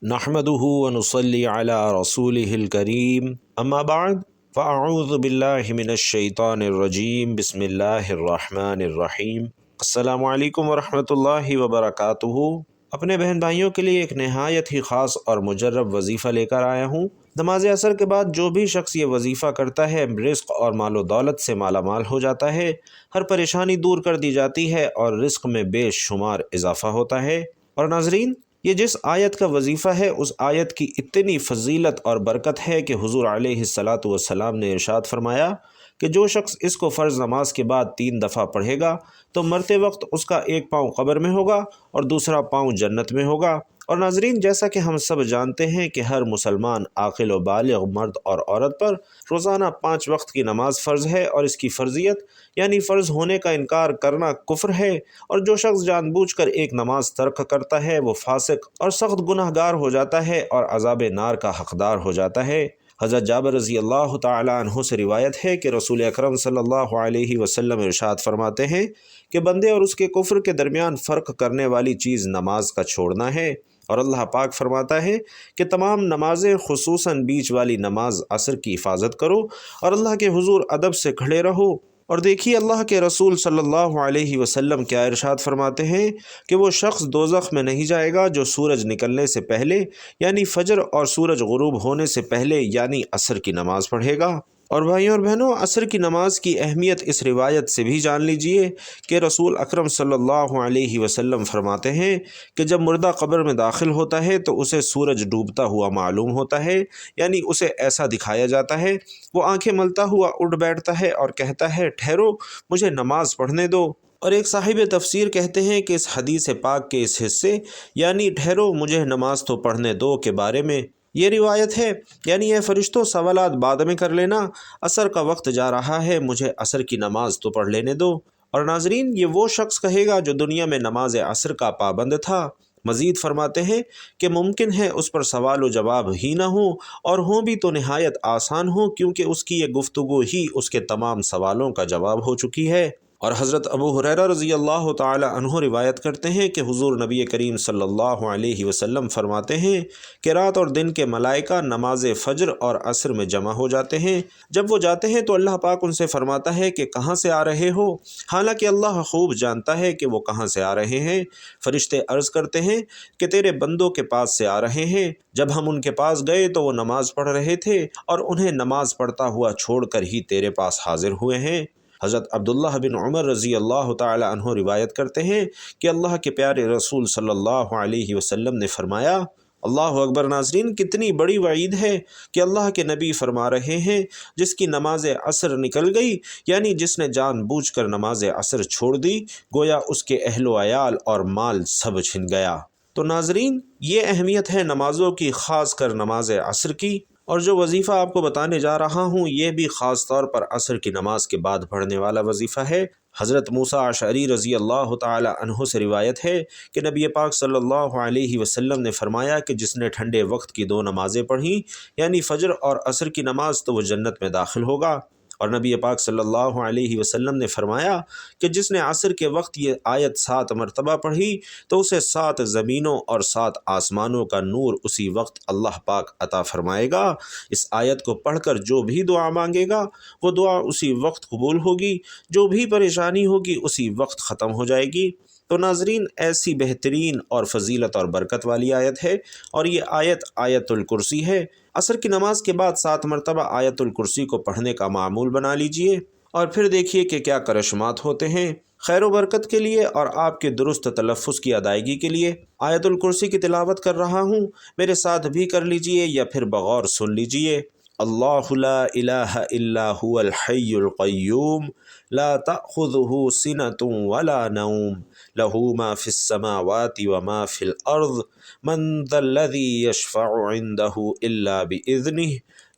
نحمده ونصلي على رسوله الكريم اما بعد فاعوذ باللہ من الشیطان الرجیم بسم اللہ الرحمن الرحیم۔ السلام علیکم ورحمۃ اللہ وبرکاتہ۔ اپنے بہن بھائیوں کے لیے ایک نہایت ہی خاص اور مجرب وظیفہ لے کر آیا ہوں۔ نماز عصر کے بعد جو بھی شخص یہ وظیفہ کرتا ہے رزق اور مال و دولت سے مالا مال ہو جاتا ہے، ہر پریشانی دور کر دی جاتی ہے اور رزق میں بے شمار اضافہ ہوتا ہے۔ اور ناظرین، یہ جس آیت کا وظیفہ ہے اس آیت کی اتنی فضیلت اور برکت ہے کہ حضور علیہ الصلاۃ والسلام نے ارشاد فرمایا کہ جو شخص اس کو فرض نماز کے بعد 3 دفعہ پڑھے گا تو مرتے وقت اس کا ایک پاؤں قبر میں ہوگا اور دوسرا پاؤں جنت میں ہوگا۔ اور ناظرین، جیسا کہ ہم سب جانتے ہیں کہ ہر مسلمان عاقل و بالغ مرد اور عورت پر روزانہ 5 وقت کی نماز فرض ہے، اور اس کی فرضیت یعنی فرض ہونے کا انکار کرنا کفر ہے، اور جو شخص جان بوجھ کر ایک نماز ترک کرتا ہے وہ فاسق اور سخت گناہ گار ہو جاتا ہے اور عذاب نار کا حقدار ہو جاتا ہے۔ حضرت جابر رضی اللہ تعالی عنہ سے روایت ہے کہ رسول اکرم صلی اللہ علیہ وسلم ارشاد فرماتے ہیں کہ بندے اور اس کے کفر کے درمیان فرق کرنے والی چیز نماز کا چھوڑنا ہے، اور اللہ پاک فرماتا ہے کہ تمام نمازیں خصوصاً بیچ والی نماز عصر کی حفاظت کرو اور اللہ کے حضور ادب سے کھڑے رہو۔ اور دیکھیے اللہ کے رسول صلی اللہ علیہ وسلم کیا ارشاد فرماتے ہیں کہ وہ شخص دوزخ میں نہیں جائے گا جو سورج نکلنے سے پہلے یعنی فجر اور سورج غروب ہونے سے پہلے یعنی عصر کی نماز پڑھے گا۔ اور بھائیوں اور بہنوں، عصر کی نماز کی اہمیت اس روایت سے بھی جان لیجئے کہ رسول اکرم صلی اللہ علیہ وسلم فرماتے ہیں کہ جب مردہ قبر میں داخل ہوتا ہے تو اسے سورج ڈوبتا ہوا معلوم ہوتا ہے، یعنی اسے ایسا دکھایا جاتا ہے، وہ آنکھیں ملتا ہوا اٹھ بیٹھتا ہے اور کہتا ہے ٹھہرو مجھے نماز پڑھنے دو۔ اور ایک صاحب تفسیر کہتے ہیں کہ اس حدیث پاک کے اس حصے یعنی ٹھہرو مجھے نماز تو پڑھنے دو کے بارے میں یہ روایت ہے، یعنی اے فرشتوں سوالات بعد میں کر لینا، عصر کا وقت جا رہا ہے، مجھے عصر کی نماز تو پڑھ لینے دو۔ اور ناظرین، یہ وہ شخص کہے گا جو دنیا میں نماز عصر کا پابند تھا۔ مزید فرماتے ہیں کہ ممکن ہے اس پر سوال و جواب ہی نہ ہوں، اور ہوں بھی تو نہایت آسان ہوں، کیونکہ اس کی یہ گفتگو ہی اس کے تمام سوالوں کا جواب ہو چکی ہے۔ اور حضرت ابو ہریرہ رضی اللہ تعالی عنہ روایت کرتے ہیں کہ حضور نبی کریم صلی اللہ علیہ وسلم فرماتے ہیں کہ رات اور دن کے ملائکہ نماز فجر اور عصر میں جمع ہو جاتے ہیں۔ جب وہ جاتے ہیں تو اللہ پاک ان سے فرماتا ہے کہ کہاں سے آ رہے ہو؟ حالانکہ اللہ خوب جانتا ہے کہ وہ کہاں سے آ رہے ہیں۔ فرشتے عرض کرتے ہیں کہ تیرے بندوں کے پاس سے آ رہے ہیں۔ جب ہم ان کے پاس گئے تو وہ نماز پڑھ رہے تھے اور انہیں نماز پڑھتا ہوا چھوڑ کر ہی تیرے پاس حاضر ہوئے ہیں۔ حضرت عبداللہ بن عمر رضی اللہ تعالی عنہ روایت کرتے ہیں کہ اللہ کے پیارے رسول صلی اللہ علیہ وسلم نے فرمایا، اللہ اکبر۔ ناظرین، کتنی بڑی وعید ہے کہ اللہ کے نبی فرما رہے ہیں جس کی نماز عصر نکل گئی یعنی جس نے جان بوجھ کر نماز عصر چھوڑ دی، گویا اس کے اہل و عیال اور مال سب چھن گیا۔ تو ناظرین، یہ اہمیت ہے نمازوں کی، خاص کر نماز عصر کی۔ اور جو وظیفہ آپ کو بتانے جا رہا ہوں یہ بھی خاص طور پر عصر کی نماز کے بعد پڑھنے والا وظیفہ ہے۔ حضرت موسیٰ اشعری رضی اللہ تعالی عنہ سے روایت ہے کہ نبی پاک صلی اللہ علیہ وسلم نے فرمایا کہ جس نے ٹھنڈے وقت کی 2 نمازیں پڑھیں یعنی فجر اور عصر کی نماز تو وہ جنت میں داخل ہوگا۔ اور نبی پاک صلی اللہ علیہ وسلم نے فرمایا کہ جس نے عصر کے وقت یہ آیت 7 مرتبہ پڑھی تو اسے 7 زمینوں اور 7 آسمانوں کا نور اسی وقت اللہ پاک عطا فرمائے گا۔ اس آیت کو پڑھ کر جو بھی دعا مانگے گا وہ دعا اسی وقت قبول ہوگی، جو بھی پریشانی ہوگی اسی وقت ختم ہو جائے گی۔ تو ناظرین، ایسی بہترین اور فضیلت اور برکت والی آیت ہے، اور یہ آیت آیت الکرسی ہے۔ عصر کی نماز کے بعد 7 مرتبہ آیت الکرسی کو پڑھنے کا معمول بنا لیجئے، اور پھر دیکھیے کہ کیا کرشمات ہوتے ہیں۔ خیر و برکت کے لیے اور آپ کے درست تلفظ کی ادائیگی کے لیے آیت الکرسی کی تلاوت کر رہا ہوں، میرے ساتھ بھی کر لیجئے یا پھر بغور سن لیجئے۔ اللہ لا الہ الا هو الحی القیوم لا تأخذہ سنۃ ولا نوم له ما فی السماوات وما فی الارض من ذا الذی یشفع عنده الا بإذنہ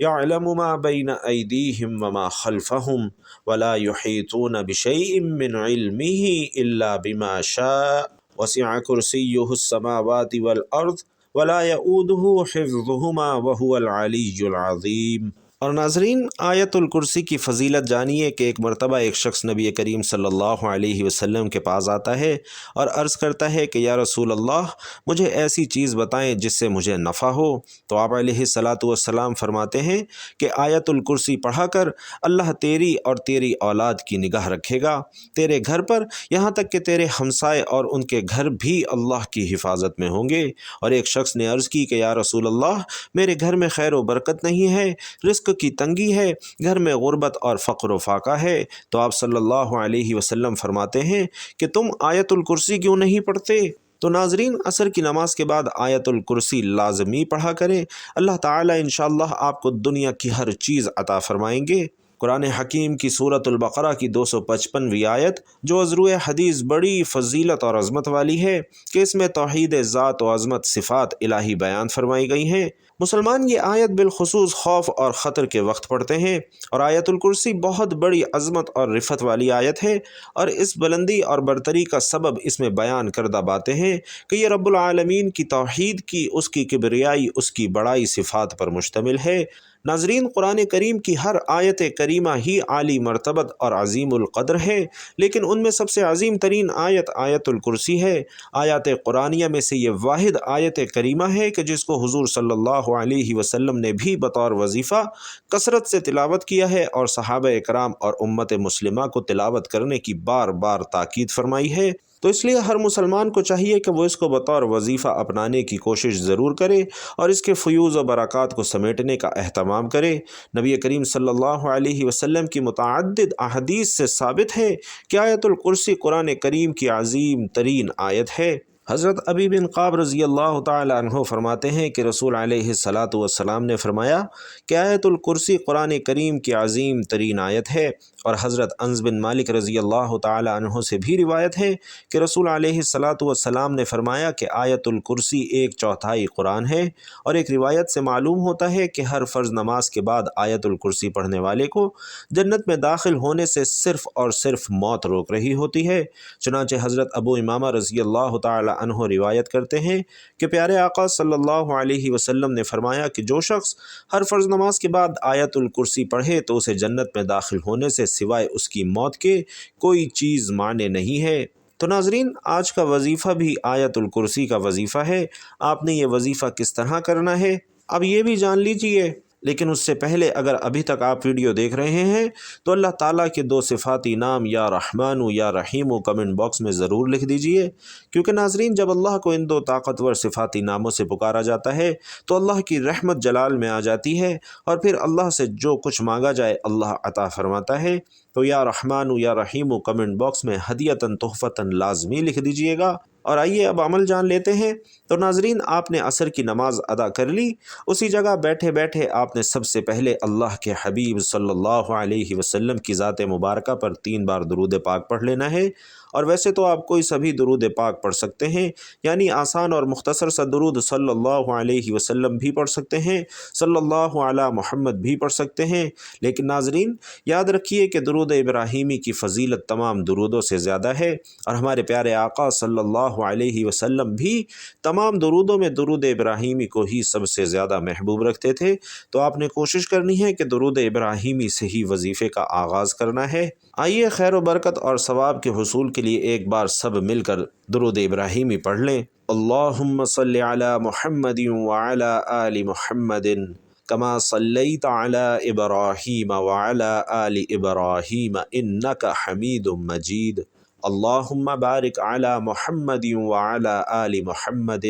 یعلم ما بین ایدیہم وما خلفہم ولا یحیطون بشیء من علمہ الا بما شاء وسع کرسیہ السماوات والارض ولا يؤوده حفظهما وهو العلی العظیم۔ اور ناظرین، آیت الکرسی کی فضیلت جانیے کہ ایک مرتبہ ایک شخص نبی کریم صلی اللہ علیہ وسلم کے پاس آتا ہے اور عرض کرتا ہے کہ یا رسول اللہ، مجھے ایسی چیز بتائیں جس سے مجھے نفع ہو۔ تو آپ علیہ الصلاۃ والسلام فرماتے ہیں کہ آیت الکرسی پڑھا کر اللہ تیری اور تیری اولاد کی نگاہ رکھے گا، تیرے گھر پر، یہاں تک کہ تیرے ہمسائے اور ان کے گھر بھی اللہ کی حفاظت میں ہوں گے۔ اور ایک شخص نے عرض کی کہ یا رسول اللہ، میرے گھر میں خیر و برکت نہیں ہے، رزق کی تنگی ہے، گھر میں غربت اور فقر و فاقہ ہے۔ تو آپ صلی اللہ علیہ وسلم فرماتے ہیں کہ تم آیت الکرسی کیوں نہیں پڑھتے؟ تو ناظرین، عصر کی نماز کے بعد آیت الکرسی لازمی پڑھا کریں، اللہ تعالیٰ انشاءاللہ آپ کو دنیا کی ہر چیز عطا فرمائیں گے۔ قرآن حکیم کی سورۃ البقرہ کی 255ویں آیت، جو از روئے حدیث بڑی فضیلت اور عظمت والی ہے کہ اس میں توحید ذات و عظمت صفات الہی بیان فرمائی گئی ہیں۔ مسلمان یہ آیت بالخصوص خوف اور خطر کے وقت پڑھتے ہیں، اور آیت الکرسی بہت بڑی عظمت اور رفعت والی آیت ہے، اور اس بلندی اور برتری کا سبب اس میں بیان کردہ باتیں ہیں کہ یہ رب العالمین کی توحید کی، اس کی کبریائی، اس کی بڑائی صفات پر مشتمل ہے۔ ناظرین، قرآن کریم کی ہر آیت کریمہ ہی عالی مرتبت اور عظیم القدر ہے، لیکن ان میں سب سے عظیم ترین آیت آیت الکرسی ہے۔ آیات قرآنیہ میں سے یہ واحد آیت کریمہ ہے کہ جس کو حضور صلی اللہ علیہ وسلم نے بھی بطور وظیفہ کثرت سے تلاوت کیا ہے، اور صحابہ اکرام اور امت مسلمہ کو تلاوت کرنے کی بار بار تاکید فرمائی ہے۔ تو اس لیے ہر مسلمان کو چاہیے کہ وہ اس کو بطور وظیفہ اپنانے کی کوشش ضرور کرے اور اس کے فیوز و برکات کو سمیٹنے کا اہتمام کرے۔ نبی کریم صلی اللہ علیہ وسلم کی متعدد احادیث سے ثابت ہے کہ آیت الکرسی قرآن کریم کی عظیم ترین آیت ہے۔ حضرت ابی بن قعب رضی اللہ تعالی عنہ فرماتے ہیں کہ رسول علیہ الصلاۃ والسلام نے فرمایا کہ آیت الکرسی قرآن کریم کی عظیم ترین آیت ہے، اور حضرت انس بن مالک رضی اللہ تعالی عنہ سے بھی روایت ہے کہ رسول علیہ الصلاۃ والسلام نے فرمایا کہ آیت الکرسی 1/4 قرآن ہے، اور ایک روایت سے معلوم ہوتا ہے کہ ہر فرض نماز کے بعد آیت الکرسی پڑھنے والے کو جنت میں داخل ہونے سے صرف اور صرف موت روک رہی ہوتی ہے۔ چنانچہ حضرت ابو امامہ رضی اللہ تعالی عنہ روایت کرتے ہیں کہ پیارے آقا صلی اللہ علیہ وسلم نے فرمایا کہ جو شخص ہر فرض نماز کے بعد آیت الکرسی پڑھے تو اسے جنت میں داخل ہونے سے سوائے اس کی موت کے کوئی چیز مانے نہیں ہے۔ تو ناظرین، آج کا وظیفہ بھی آیت الکرسی کا وظیفہ ہے۔ آپ نے یہ وظیفہ کس طرح کرنا ہے اب یہ بھی جان لیجئے، لیکن اس سے پہلے اگر ابھی تک آپ ویڈیو دیکھ رہے ہیں تو اللہ تعالیٰ کے 2 صفاتی نام یا رحمان یا رحیم کمنٹ باکس میں ضرور لکھ دیجئے، کیونکہ ناظرین، جب اللہ کو ان 2 طاقتور صفاتی ناموں سے پکارا جاتا ہے تو اللہ کی رحمت جلال میں آ جاتی ہے، اور پھر اللہ سے جو کچھ مانگا جائے اللہ عطا فرماتا ہے۔ تو یا رحمان یا رحیم کمنٹ باکس میں ہدیۃً تحفۃً لازمی لکھ دیجئے گا۔ اور آئیے اب عمل جان لیتے ہیں۔ تو ناظرین، آپ نے عصر کی نماز ادا کر لی، اسی جگہ بیٹھے بیٹھے آپ نے سب سے پہلے اللہ کے حبیب صلی اللہ علیہ وسلم کی ذات مبارکہ پر 3 بار درود پاک پڑھ لینا ہے۔ اور ویسے تو آپ کوئی سبھی درود پاک پڑھ سکتے ہیں، یعنی آسان اور مختصر سا درود صلی اللہ علیہ وسلم بھی پڑھ سکتے ہیں، صلی اللہ علی محمد بھی پڑھ سکتے ہیں، لیکن ناظرین یاد رکھیے کہ درود ابراہیمی کی فضیلت تمام درودوں سے زیادہ ہے، اور ہمارے پیارے آقا صلی اللہ علیہ وسلم بھی تمام درودوں میں درود ابراہیمی کو ہی سب سے زیادہ محبوب رکھتے تھے۔ تو آپ نے کوشش کرنی ہے کہ درود ابراہیمی سے ہی وظیفے کا آغاز کرنا ہے۔ آئیے خیر و برکت اور ثواب کے حصول کے لیے ایک بار سب مل کر درود ابراہیمی پڑھ لیں۔ اللہم صلی علی محمد وعلی آل محمد کما صلیت علی ابراہیم وعلی آل ابراہیم انک حمید مجید۔ اللہم بارک علی محمد وعلی آل محمد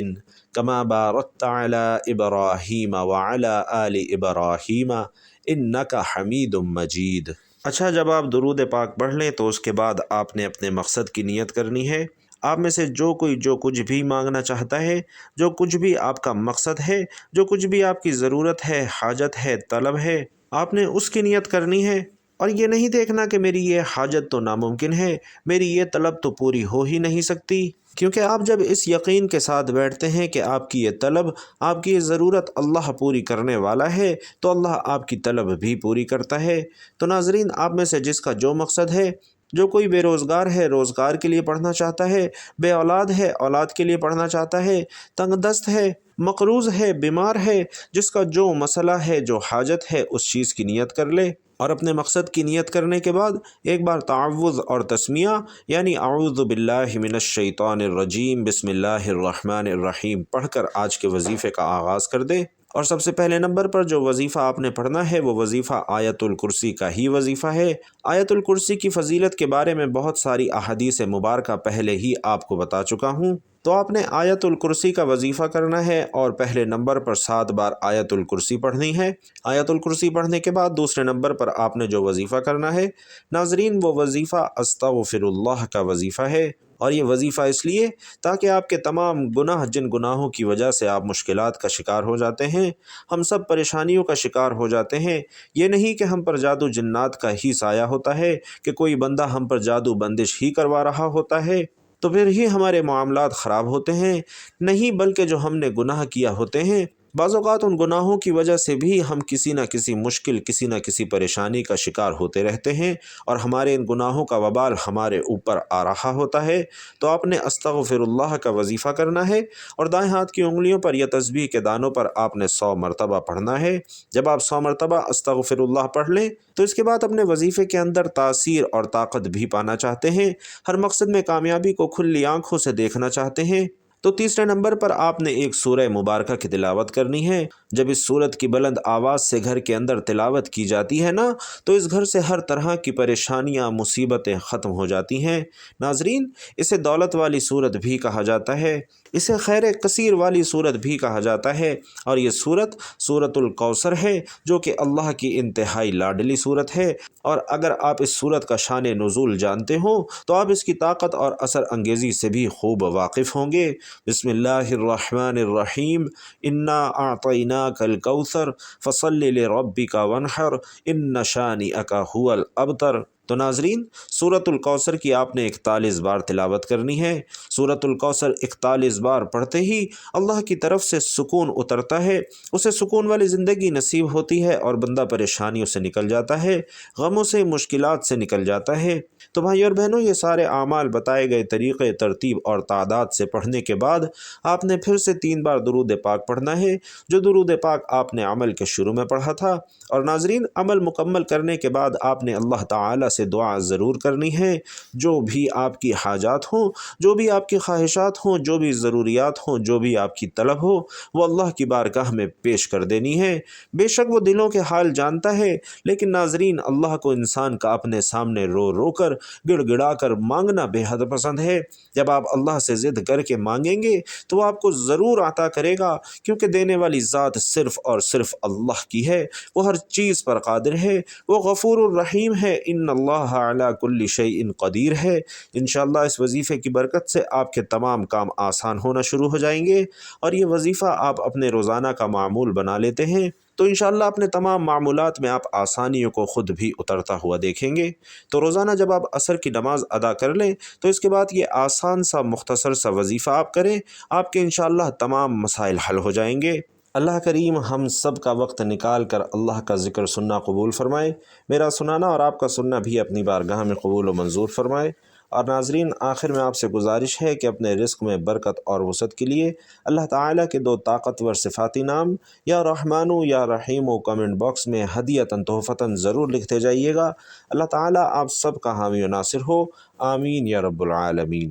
کما بارکت علی ابراہیم وعلی آل ابراہیم انک حمید مجید۔ اچھا، جب آپ درود پاک پڑھ لیں تو اس کے بعد آپ نے اپنے مقصد کی نیت کرنی ہے۔ آپ میں سے جو کچھ بھی مانگنا چاہتا ہے، جو کچھ بھی آپ کا مقصد ہے، جو کچھ بھی آپ کی ضرورت ہے، حاجت ہے، طلب ہے، آپ نے اس کی نیت کرنی ہے، اور یہ نہیں دیکھنا کہ میری یہ حاجت تو ناممکن ہے، میری یہ طلب تو پوری ہو ہی نہیں سکتی، کیونکہ آپ جب اس یقین کے ساتھ بیٹھتے ہیں کہ آپ کی یہ طلب، آپ کی یہ ضرورت اللہ پوری کرنے والا ہے، تو اللہ آپ کی طلب بھی پوری کرتا ہے۔ تو ناظرین، آپ میں سے جس کا جو مقصد ہے، جو کوئی بے روزگار ہے روزگار کے لیے پڑھنا چاہتا ہے، بے اولاد ہے اولاد کے لیے پڑھنا چاہتا ہے، تنگ دست ہے مقروض ہے، بیمار ہے، جس کا جو مسئلہ ہے، جو حاجت ہے، اس چیز کی نیت کر لے، اور اپنے مقصد کی نیت کرنے کے بعد ایک بار تعوذ اور تسمیہ یعنی اعوذ باللہ من الشیطان الرجیم بسم اللہ الرحمن الرحیم پڑھ کر آج کے وظیفے کا آغاز کر دے۔ اور سب سے پہلے نمبر پر جو وظیفہ آپ نے پڑھنا ہے وہ وظیفہ آیت الکرسی کا ہی وظیفہ ہے۔ آیت الکرسی کی فضیلت کے بارے میں بہت ساری احادیث مبارکہ پہلے ہی آپ کو بتا چکا ہوں، تو آپ نے آیت الکرسی کا وظیفہ کرنا ہے اور پہلے نمبر پر 7 بار آیت الکرسی پڑھنی ہے۔ آیت الکرسی پڑھنے کے بعد دوسرے نمبر پر آپ نے جو وظیفہ کرنا ہے ناظرین، وہ وظیفہ استغفر اللہ کا وظیفہ ہے، اور یہ وظیفہ اس لیے تاکہ آپ کے تمام گناہ، جن گناہوں کی وجہ سے آپ مشکلات کا شکار ہو جاتے ہیں، ہم سب پریشانیوں کا شکار ہو جاتے ہیں، یہ نہیں کہ ہم پر جادو جنات کا ہی سایہ ہوتا ہے، کہ کوئی بندہ ہم پر جادو بندش ہی کروا رہا ہوتا ہے تو پھر ہی ہمارے معاملات خراب ہوتے ہیں، نہیں بلکہ جو ہم نے گناہ کیا ہوتے ہیں، بعض اوقات ان گناہوں کی وجہ سے بھی ہم کسی نہ کسی مشکل، کسی نہ کسی پریشانی کا شکار ہوتے رہتے ہیں، اور ہمارے ان گناہوں کا وبال ہمارے اوپر آ رہا ہوتا ہے۔ تو آپ نے استغفر اللہ کا وظیفہ کرنا ہے، اور دائیں ہاتھ کی انگلیوں پر یا تسبیح کے دانوں پر آپ نے 100 مرتبہ پڑھنا ہے۔ جب آپ 100 مرتبہ استغفر اللہ پڑھ لیں تو اس کے بعد اپنے وظیفے کے اندر تاثیر اور طاقت بھی پانا چاہتے ہیں، ہر مقصد میں کامیابی کو کھلی آنکھوں سے دیکھنا چاہتے ہیں، تو تیسرے نمبر پر آپ نے ایک سورہ مبارکہ کی تلاوت کرنی ہے۔ جب اس سورت کی بلند آواز سے گھر کے اندر تلاوت کی جاتی ہے نا، تو اس گھر سے ہر طرح کی پریشانیاں، مصیبتیں ختم ہو جاتی ہیں۔ ناظرین، اسے دولت والی سورت بھی کہا جاتا ہے، اسے خیر کثیر والی سورت بھی کہا جاتا ہے، اور یہ سورت سورت الکوثر ہے، جو کہ اللہ کی انتہائی لاڈلی سورت ہے، اور اگر آپ اس سورت کا شان نزول جانتے ہوں تو آپ اس کی طاقت اور اثر انگیزی سے بھی خوب واقف ہوں گے۔ بسم اللہ الرحمن الرحیم، انا اعطیناک الکوثر فصل لربک وانحر ان شانئک هو الابتر۔ تو ناظرین، سورۃ الکوثر کی آپ نے 41 بار تلاوت کرنی ہے۔ سورۃ الکوثر 41 بار پڑھتے ہی اللہ کی طرف سے سکون اترتا ہے، اسے سکون والی زندگی نصیب ہوتی ہے، اور بندہ پریشانیوں سے نکل جاتا ہے، غموں سے، مشکلات سے نکل جاتا ہے۔ تو بھائی اور بہنوں، یہ سارے اعمال بتائے گئے طریقے، ترتیب اور تعداد سے پڑھنے کے بعد آپ نے پھر سے 3 بار درود پاک پڑھنا ہے، جو درود پاک آپ نے عمل کے شروع میں پڑھا تھا۔ اور ناظرین، عمل مکمل کرنے کے بعد آپ نے اللہ تعالیٰ سے دعا ضرور کرنی ہے، جو بھی آپ کی حاجات ہوں، جو بھی آپ کی خواہشات ہوں، جو بھی ضروریات ہوں، جو بھی آپ کی طلب ہو، وہ اللہ کی بارگاہ میں پیش کر دینی ہے۔ بے شک وہ دلوں کے حال جانتا ہے، لیکن ناظرین، اللہ کو انسان کا اپنے سامنے رو رو کر، گڑ گڑا کر مانگنا بے حد پسند ہے۔ جب آپ اللہ سے ضد کر کے مانگیں گے تو وہ آپ کو ضرور عطا کرے گا، کیونکہ دینے والی ذات صرف اور صرف اللہ کی ہے، وہ ہر چیز پر قادر ہے، وہ غفور الرحیم ہے، ان اللہ علی کل شیء قدیر ہے۔ انشاءاللہ اس وظیفے کی برکت سے آپ کے تمام کام آسان ہونا شروع ہو جائیں گے، اور یہ وظیفہ آپ اپنے روزانہ کا معمول بنا لیتے ہیں تو انشاءاللہ اپنے تمام معمولات میں آپ آسانیوں کو خود بھی اترتا ہوا دیکھیں گے۔ تو روزانہ جب آپ عصر کی نماز ادا کر لیں تو اس کے بعد یہ آسان سا، مختصر سا وظیفہ آپ کریں، آپ کے انشاءاللہ تمام مسائل حل ہو جائیں گے۔ اللہ کریم ہم سب کا وقت نکال کر اللہ کا ذکر سننا قبول فرمائے، میرا سنانا اور آپ کا سننا بھی اپنی بارگاہ میں قبول و منظور فرمائے۔ اور ناظرین، آخر میں آپ سے گزارش ہے کہ اپنے رزق میں برکت اور وسعت کے لیے اللہ تعالیٰ کے 2 طاقتور صفاتی نام یا رحمانو یا رحیمو کمنٹ باکس میں ہدیۃً تحفتاً ضرور لکھتے جائیے گا۔ اللہ تعالیٰ آپ سب کا حامی و ناصر ہو، آمین یا رب العالمین۔